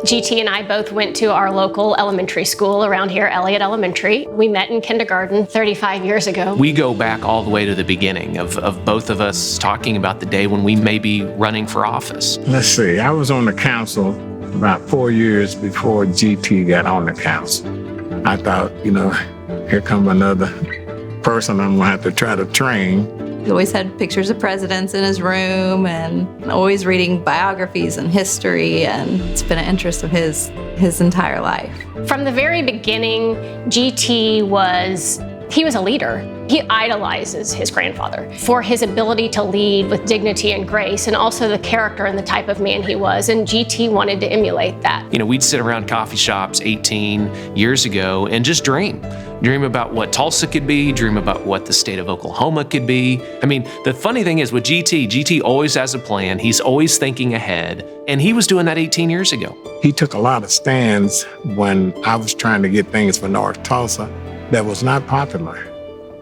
GT and I both went to our local elementary school around here, Elliott Elementary. We met in kindergarten 35 years ago. We go back all the way to the beginning of both of us talking about the day when we may be running for office. Let's see, I was on the council about 4 years before GT got on the council. I thought, here come another person I'm gonna have to try to train. He always had pictures of presidents in his room and always reading biographies and history, and it's been an interest of his entire life. From the very beginning, GT was a leader. He idolizes his grandfather for his ability to lead with dignity and grace, and also the character and the type of man he was, and GT wanted to emulate that. We'd sit around coffee shops 18 years ago and just dream about what Tulsa could be, dream about what the state of Oklahoma could be. The funny thing is with GT always has a plan. He's always thinking ahead, and he was doing that 18 years ago. He took a lot of stands when I was trying to get things for North Tulsa that was not popular.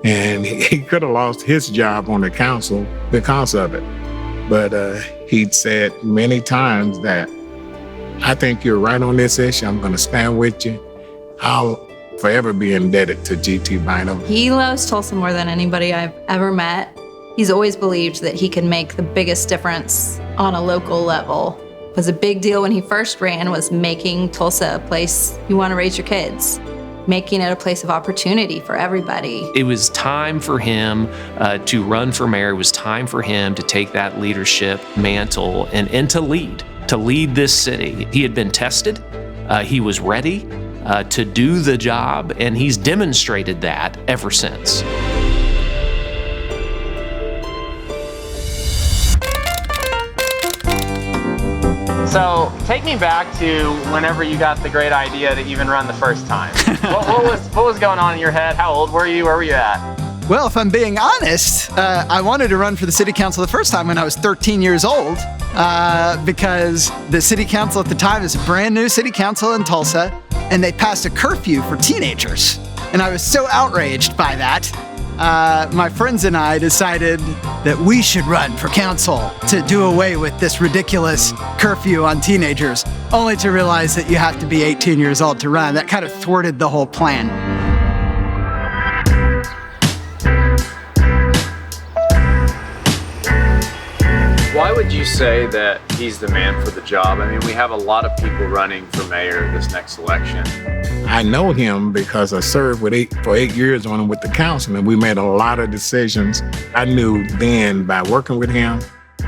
And he could have lost his job on the council because of it. But he'd said many times that, I think you're right on this issue. I'm going to stand with you. I'll forever be indebted to GT Bynum. He loves Tulsa more than anybody I've ever met. He's always believed that he can make the biggest difference on a local level. It was a big deal when he first ran, was making Tulsa a place you want to raise your kids, making it a place of opportunity for everybody. It was time for him to run for mayor. It was time for him to take that leadership mantle and to lead this city. He had been tested. He was ready to do the job, and he's demonstrated that ever since. So take me back to whenever you got the great idea to even run the first time. What was going on in your head? How old were you? Where were you at? Well, if I'm being honest, I wanted to run for the city council the first time when I was 13 years old, because the city council at the time is a brand new city council in Tulsa, and they passed a curfew for teenagers. And I was so outraged by that. My friends and I decided that we should run for council to do away with this ridiculous curfew on teenagers, only to realize that you have to be 18 years old to run. That kind of thwarted the whole plan. Why would you say that he's the man for the job? We have a lot of people running for mayor this next election. I know him because I served for 8 years on him with the council, and we made a lot of decisions. I knew then by working with him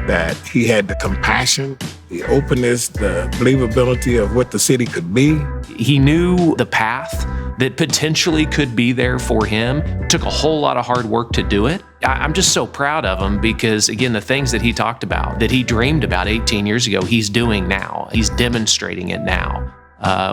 that he had the compassion, the openness, the believability of what the city could be. He knew the path that potentially could be there for him. It took a whole lot of hard work to do it. I'm just so proud of him because, again, the things that he talked about, that he dreamed about 18 years ago, he's doing now. He's demonstrating it now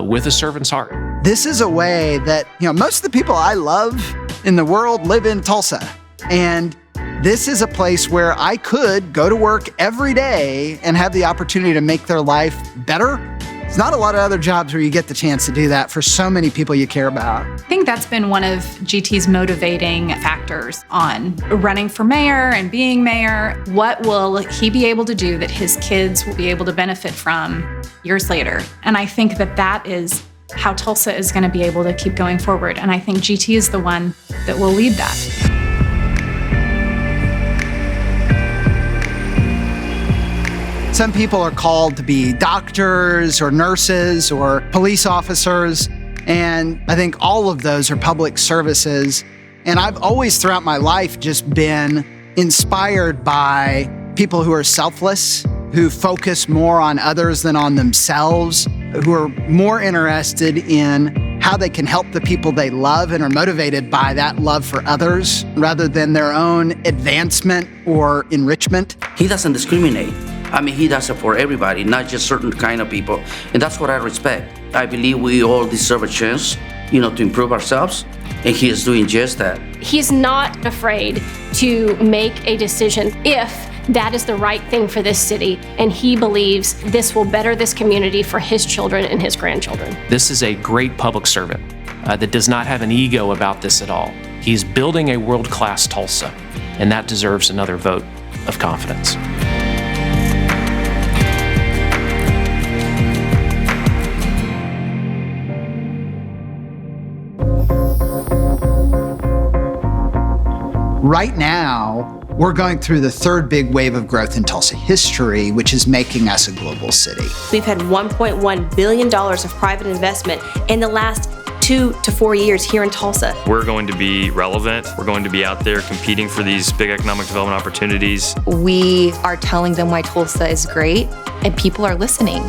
with a servant's heart. This is a way that, most of the people I love in the world live in Tulsa. And this is a place where I could go to work every day and have the opportunity to make their life better. There's not a lot of other jobs where you get the chance to do that for so many people you care about. I think that's been one of GT's motivating factors on running for mayor and being mayor. What will he be able to do that his kids will be able to benefit from years later? And I think that is how Tulsa is going to be able to keep going forward. And I think GT is the one that will lead that. Some people are called to be doctors or nurses or police officers, and I think all of those are public services. And I've always throughout my life just been inspired by people who are selfless, who focus more on others than on themselves, who are more interested in how they can help the people they love and are motivated by that love for others rather than their own advancement or enrichment. He doesn't discriminate. He does it for everybody, not just certain kind of people. And that's what I respect. I believe we all deserve a chance, to improve ourselves. And he is doing just that. He's not afraid to make a decision if that is the right thing for this city, and he believes this will better this community for his children and his grandchildren. This is a great public servant that does not have an ego about this at all. He's building a world-class Tulsa, and that deserves another vote of confidence. Right now, we're going through the third big wave of growth in Tulsa history, which is making us a global city. We've had $1.1 billion of private investment in the last 2 to 4 years here in Tulsa. We're going to be relevant. We're going to be out there competing for these big economic development opportunities. We are telling them why Tulsa is great, and people are listening.